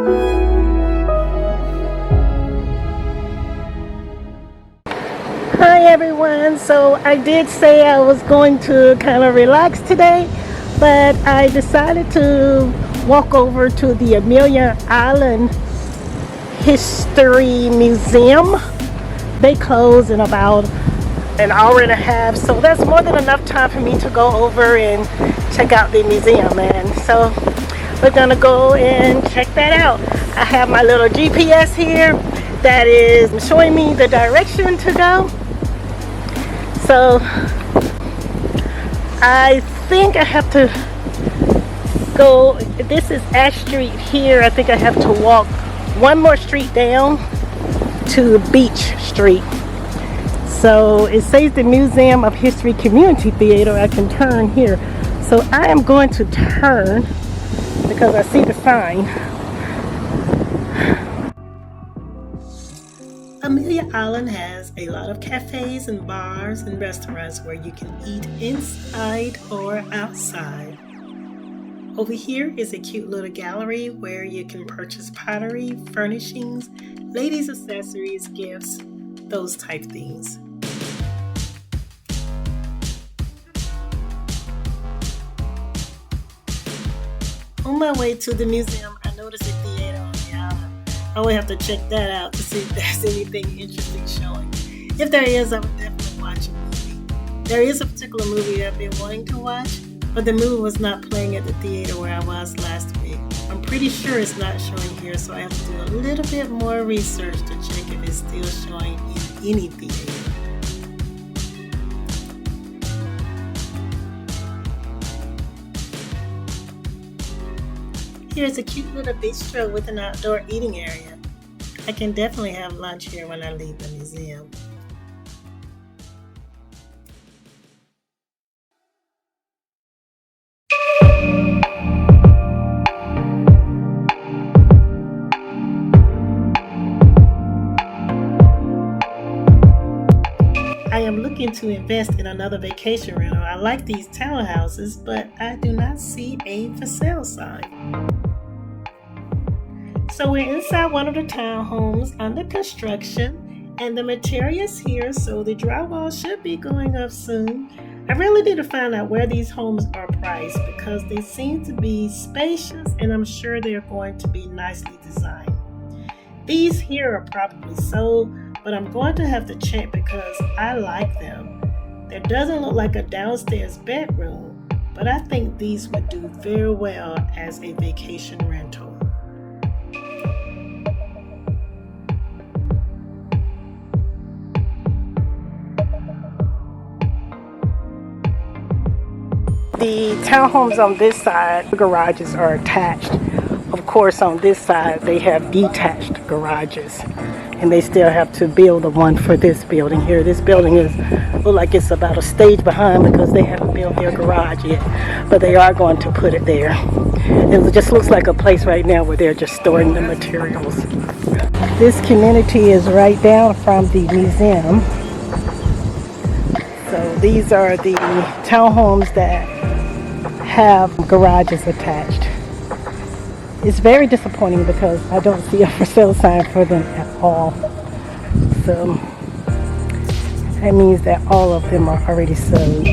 Hi everyone, so I did say I was going to kind of relax today, but I decided to walk over to the Amelia Island History Museum. They close in about an hour and a half, so that's more than enough time for me to go over and check out the museum. And so we're gonna go and check that out. I have my little GPS here that is showing me the direction to go. So I think I have to go, this is Ash Street here. I think I have to walk one more street down to Beach Street. So it says the Museum of History Community Theater. I can turn here. So I am going to turn because I see the sign. Amelia Island has a lot of cafes and bars and restaurants where you can eat inside or outside. Over here is a cute little gallery where you can purchase pottery, furnishings, ladies' accessories, gifts, those type things. On my way to the museum, I noticed a theater on the island. I will have to check that out to see if there's anything interesting showing. If there is, I would definitely watch a movie. There is a particular movie that I've been wanting to watch, but the movie was not playing at the theater where I was last week. I'm pretty sure it's not showing here, so I have to do a little bit more research to check if it's still showing in any theater. Here's a cute little bistro with an outdoor eating area. I can definitely have lunch here when I leave the museum. I am looking to invest in another vacation rental. I like these townhouses, but I do not see a for sale sign. So we're inside one of the townhomes under construction, and the materials here, so the drywall should be going up soon. I really need to find out where these homes are priced because they seem to be spacious, and I'm sure they're going to be nicely designed. These here are probably sold, but I'm going to have to check because I like them. There doesn't look like a downstairs bedroom, but I think these would do very well as a vacation rental. The townhomes on this side, the garages are attached. Of course, on this side, they have detached garages. And they still have to build the one for this building here. This building look like it's about a stage behind because they haven't built their garage yet. But they are going to put it there. It just looks like a place right now where they're just storing the materials. This community is right down from the museum. So these are the townhomes that have garages attached. It's very disappointing because I don't see a for sale sign for them at all. So that means that all of them are already sold.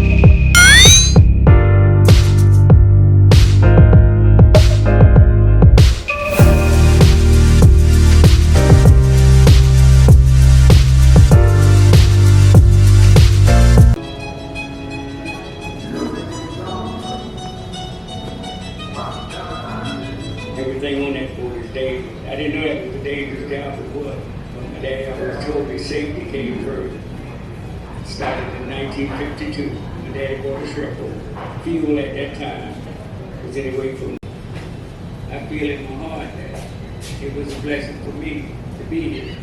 Everything on that board is dangerous. I didn't know that was a dangerous job for what. But my dad always told me safety came first. It started in 1952. My dad bought a truck over. Fuel at that time was anyway from. I feel in my heart that it was a blessing for me to be here.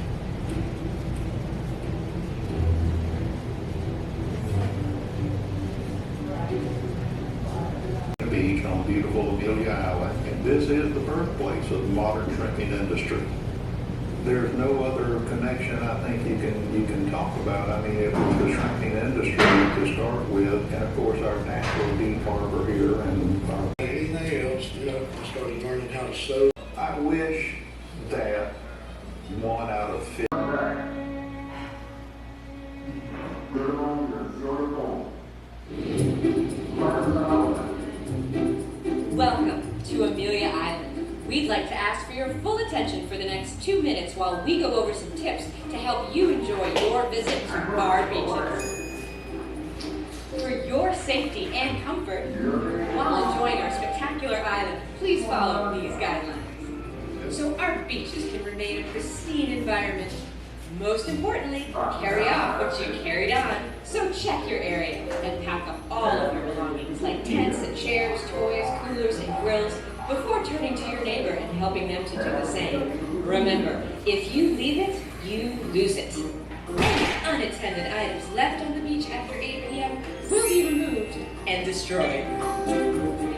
Beach on beautiful Amelia Island, and this is the birthplace of the modern shrinking industry. There's no other connection I think you can talk about. I mean, it was the shrinking industry to start with, and of course our natural beef harbor here, and anything else, I started learning how to sew. I wish that 1 out of 50. Welcome to Amelia Island. We'd like to ask for your full attention for the next 2 minutes while we go over some tips to help you enjoy your visit to our beaches. For your safety and comfort, while enjoying our spectacular island, please follow these guidelines so our beaches can remain a pristine environment. Most importantly, carry off what you carried on. So check your area and pack up all of your belongings like tents and chairs, toys, coolers, and grills before turning to your neighbor and helping them to do the same. Remember, if you leave it, you lose it. Any unattended items left on the beach after 8 p.m. will be removed and destroyed.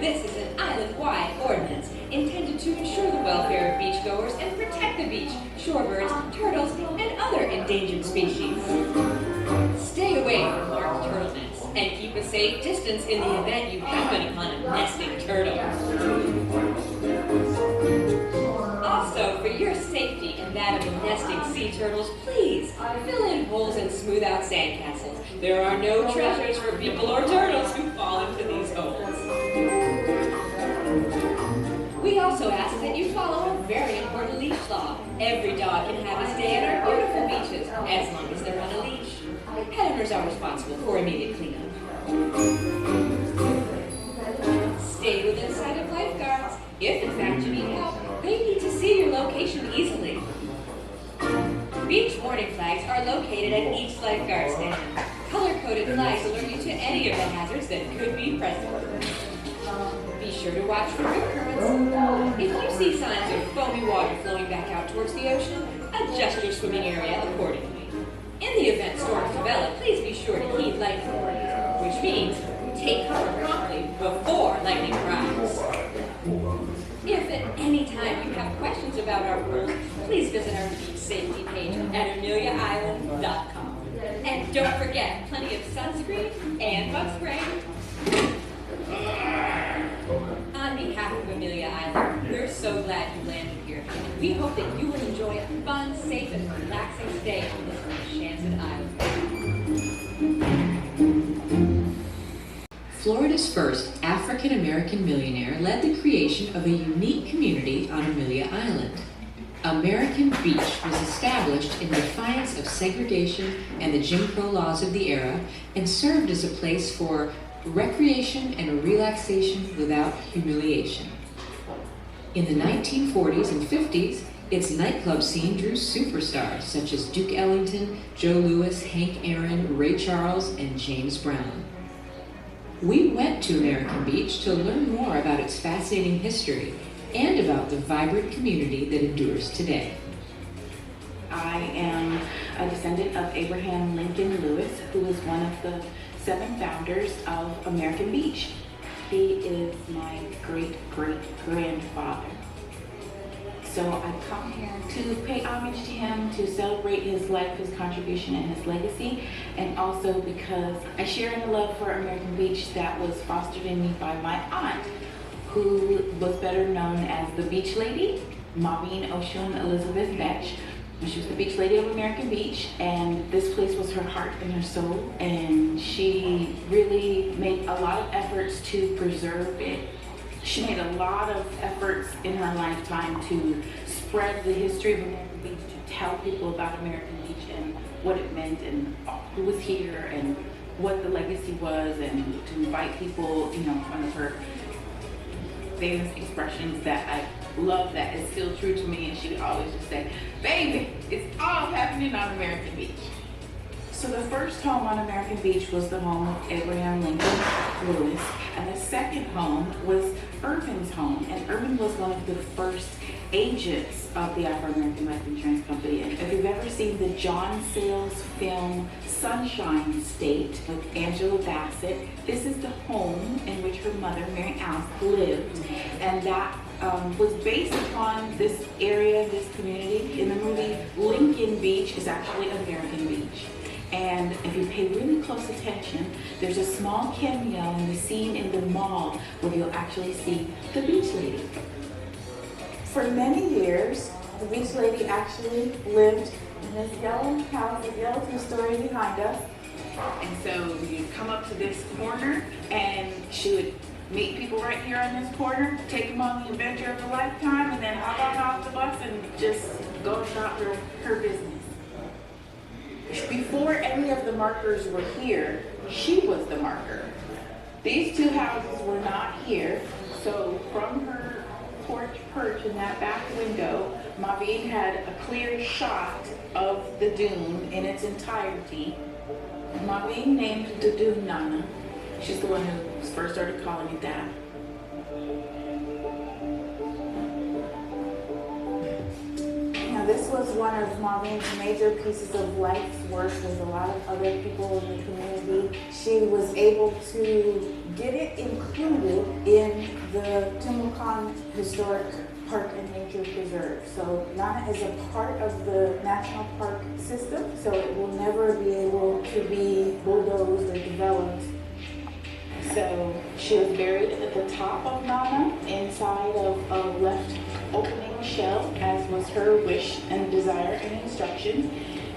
This is an island-wide ordinance intended to ensure the welfare of beachgoers and protect the beach, shorebirds, turtles, and other endangered species. Stay away from marked turtle nets and keep a safe distance in the event you happen upon a nesting turtle. Also, for your safety and that of the nesting sea turtles, please fill in holes and smooth out sandcastles. There are no treasures for people or turtles who fall into these holes. We also ask that you follow a very important leash law. Every dog can have his day at our beautiful beaches, as long as they're on a leash. Pet owners are responsible for immediate cleanup. Stay within sight of lifeguards. If in fact you need help, they need to see your location easily. Beach warning flags are located at each lifeguard stand. Color-coded flags alert you to any of the hazards that could be present. Be sure to watch for rip currents. If you see signs of foamy water flowing back out towards the ocean, adjust your swimming area accordingly. In the event storms develop, please be sure to heed lightning warnings, which means take cover promptly before lightning strikes. If at any time you have questions about our rules, please visit our beach safety page at ameliaisland.com. And don't forget, plenty of sunscreen and bug spray. On behalf of Amelia Island, we're so glad you landed here. We hope that you will enjoy a fun, safe, and relaxing stay on this enchanted island. Florida's first African-American millionaire led the creation of a unique community on Amelia Island. American Beach was established in defiance of segregation and the Jim Crow laws of the era and served as a place for recreation and relaxation without humiliation. In the 1940s and 50s, its nightclub scene drew superstars such as Duke Ellington, Joe Louis, Hank Aaron, Ray Charles, and James Brown. We went to American Beach to learn more about its fascinating history and about the vibrant community that endures today. I am a descendant of Abraham Lincoln Lewis, who is one of the 7 founders of American Beach. He is my great-great-grandfather. So I come here to pay homage to him, to celebrate his life, his contribution, and his legacy, and also because I share in the love for American Beach that was fostered in me by my aunt, who was better known as the Beach Lady, Maureen Oshun Elizabeth Betch. She was the Beach Lady of American Beach, and this place was her heart and her soul, and she really made a lot of efforts to preserve it. She made a lot of efforts in her lifetime to spread the history of American Beach, to tell people about American Beach and what it meant and who was here and what the legacy was, and to invite people, one of her famous expressions that I love that is still true to me, and she would always just say, "Baby, it's all happening on American Beach." So the first home on American Beach was the home of Abraham Lincoln Lewis, and the second home was Irvin's home, and Irvin was one of the first agents of the Afro-American Life Insurance Company. And if you've ever seen the John Sayles film Sunshine State with Angela Bassett, this is the home in which her mother, Mary Alice, lived, and that was based upon this area, this community. In the movie, Lincoln Beach is actually American Beach. And if you pay really close attention, there's a small cameo in the scene in the mall where you'll actually see the Beach Lady. For many years, the beach lady actually lived in this yellow house, the yellow two-story behind us. And so you'd come up to this corner and she would meet people right here on this corner, take them on the adventure of a lifetime, and then hop on off the bus and just go about her business. Before any of the markers were here, she was the marker. These two houses were not here, so from her porch perch in that back window, Maureen had a clear shot of the dune in its entirety. Maureen named the dune Nana. She's the one who first started calling it that. Now this was one of Maureen's major pieces of life's work with a lot of other people in the community. She was able to get it included in the Tumulcan Historic Park and Nature Preserve. So Nana is a part of the national park system, so it will never be able to be bulldozed or developed. So she was buried at the top of Nana inside of a left opening shell, as was her wish and desire and instruction.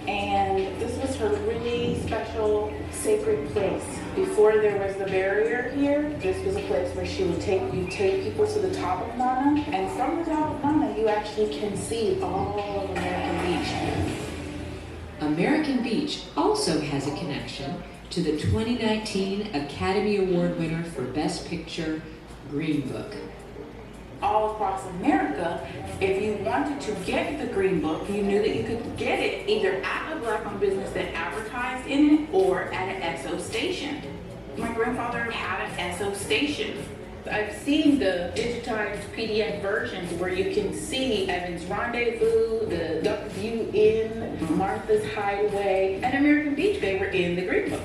And this was her really special sacred place. Before there was the barrier here, this was a place where she would take people to the top of Nana, and from the top of Nana you actually can see all of American Beach. American Beach also has a connection to the 2019 Academy Award winner for Best Picture, Green Book. All across America, if you wanted to get the Green Book, you knew that you could get it either at a Black-owned business that advertised in it or at an Esso station. My grandfather had an Esso station. I've seen the digitized PDF versions where you can see Evan's Rendezvous, the Duck View Inn, Martha's Hideaway, and American Beach Bay were in the Green Book.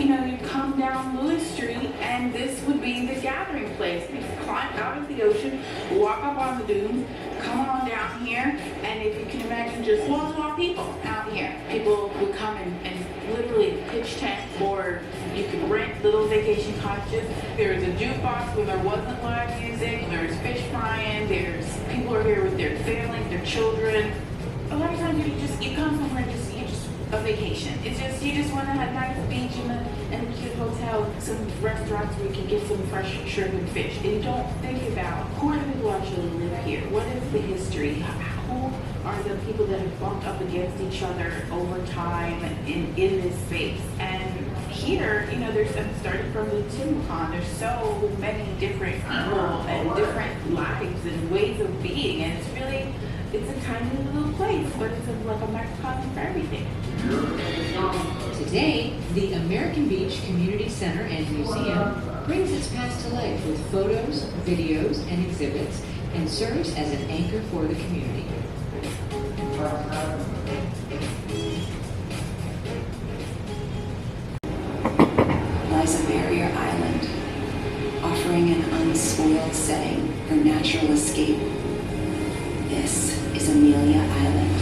You know, you come down Lewis Street and this would be the gathering place. You climb out of the ocean, walk up on the dunes, come on down here, and if you can imagine just walls of people out here. People would come and literally pitch tents, or you could rent little vacation cottages. There's a jukebox when there wasn't live music, there's fish frying, there's people are here with their families, their children. A lot of times you come somewhere and you just a vacation. It's just you just want to have a nice beach and a cute hotel, some restaurants where you can get some fresh shrimp and fish. And you don't think about who are the people who actually live here? What is the history? Who are the people that have bumped up against each other over time in this space? And here, you know, starting from the Tumulcan, there's so many different people and different lives and ways of being, and it's a tiny little place, but it's like a microcosm for everything. Today, the American Beach Community Center and Museum brings its past to life with photos, videos, and exhibits, and serves as an anchor for the community. Lies a barrier island, offering an unspoiled setting for natural escape. This is Amelia Island,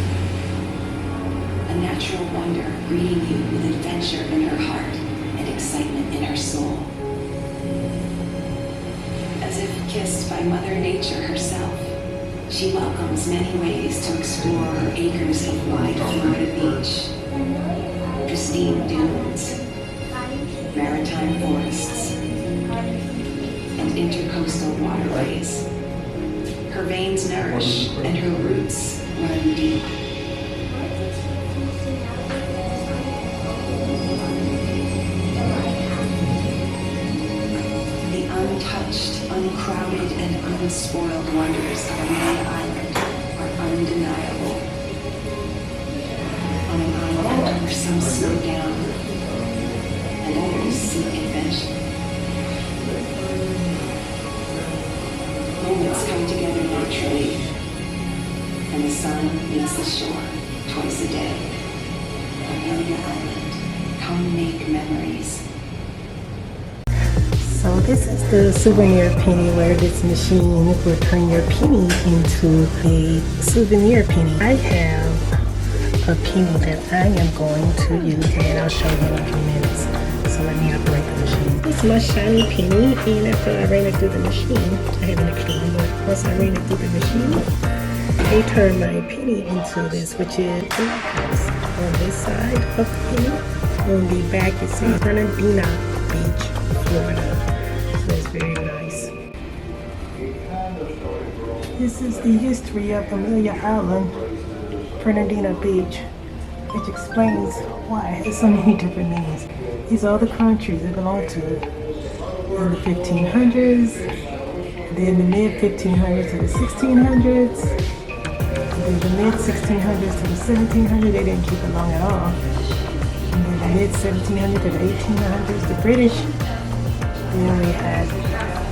a natural wonder greeting you with adventure in her heart and excitement in her soul. As if kissed by Mother Nature herself, she welcomes many ways to explore her acres of wide Florida beach, pristine dunes, maritime forests, and intercoastal waterways. Her veins nourish and her roots run deep. The untouched, uncrowded, and unspoiled wonders of Amelia Island are undeniable. On an island where some slow down and others seek adventure. Moments come together naturally, and the sun meets the shore twice a day. Amelia Island, come make memories. So this is the souvenir penny, where this machine will turn your penny into a souvenir penny. I have a penny that I am going to use, and I'll show you in a few minutes. So to let me operate the machine. This is my shiny penny, and after I ran it through the machine, I haven't a clean, but once I ran it through the machine, they turned my penny into this, which is the lighthouse. On this side of the penny, on the back it says Fernandina Beach, Florida. So it's very nice. This is the history of Amelia Island, Fernandina Beach, which explains why it has so many different names. These are all the countries it belonged to in the 1500s, then the mid 1500s to the 1600s, then the mid 1600s to the 1700s. They didn't keep it long at all. And then the mid 1700s to the 1800s, the British. Then we had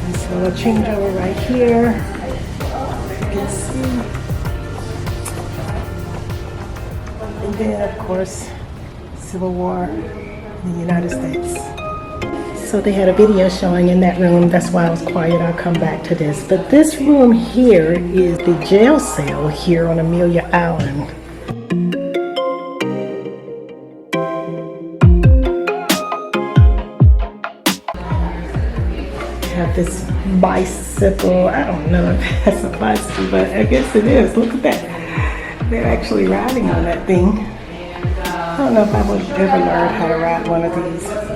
this little changeover right here. You can see. And then, of course, Civil War in the United States. So they had a video showing in that room. That's why I was quiet. I'll come back to this. But this room here is the jail cell here on Amelia Island. Have this bicycle. I don't know if that's a bicycle, but I guess it is. Look at that. They're actually riding on that thing. I don't know if I would ever learn how to ride one of these.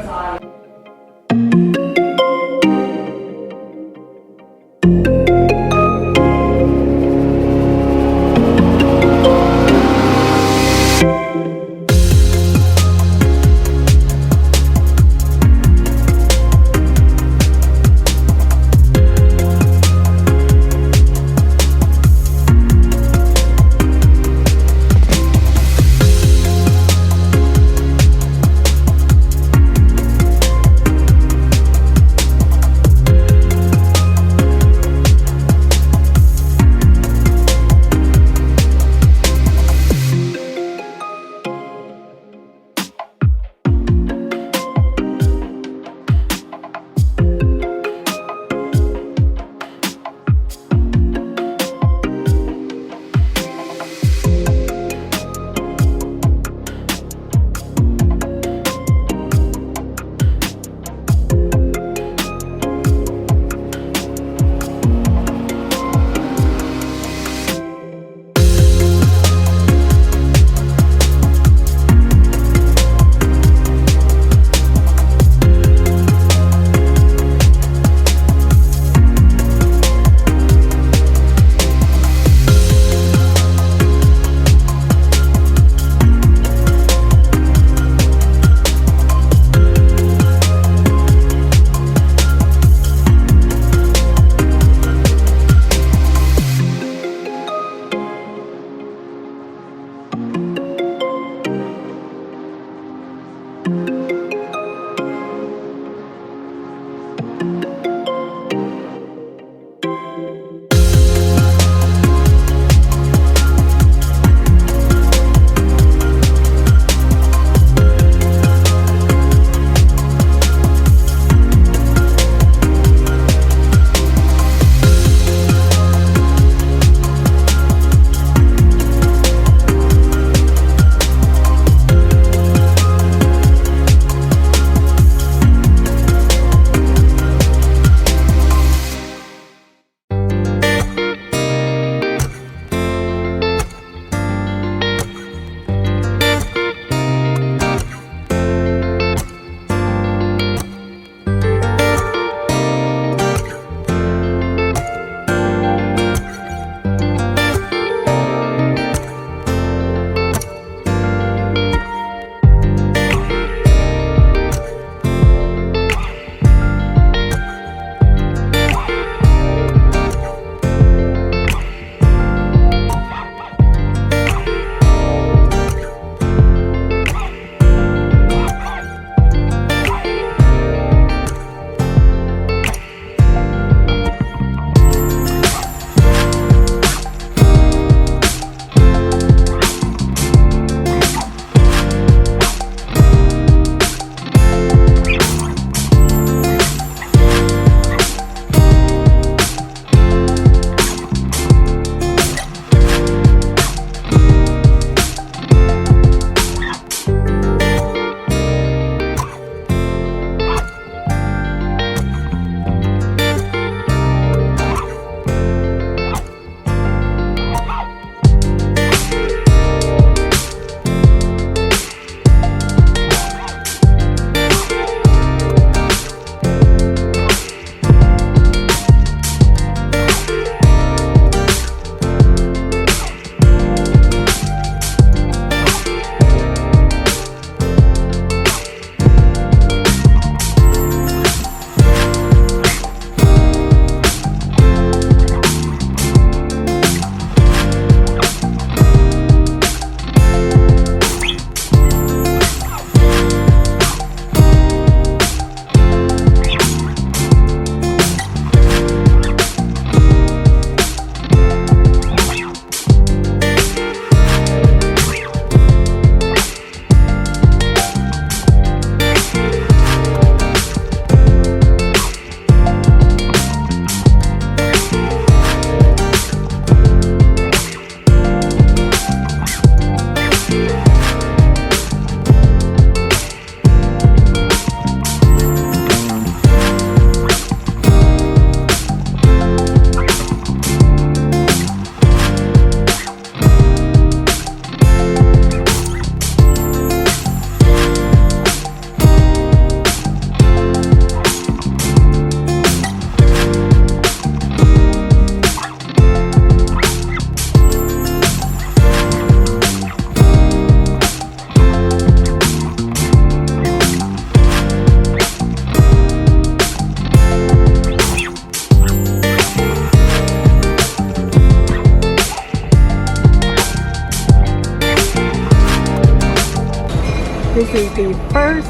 This is the first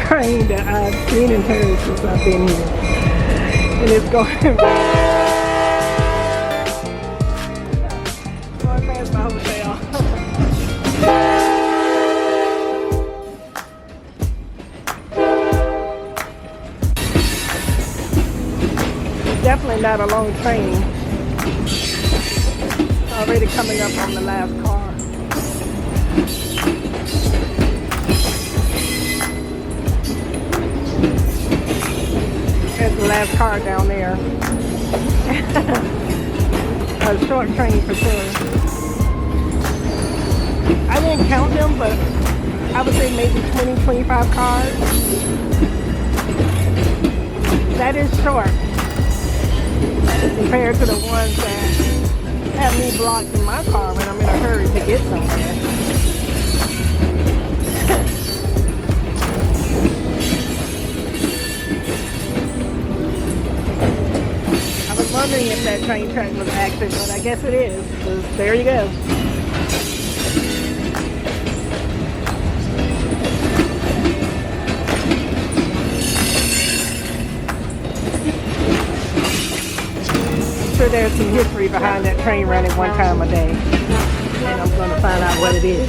train that I've seen and heard since I've been here. And it's going past my hotel. It's definitely not a long train. It's already coming up on the last car. There's the last car down there. A short train for sure. I didn't count them, but I would say maybe 20, 25 cars. That is short compared to the ones that have me blocked in my car when I'm in a hurry to get somewhere. I was wondering if that train track was active, but I guess it is. So there you go. I'm sure there's some history behind that train running one time a day, and I'm going to find out what it is.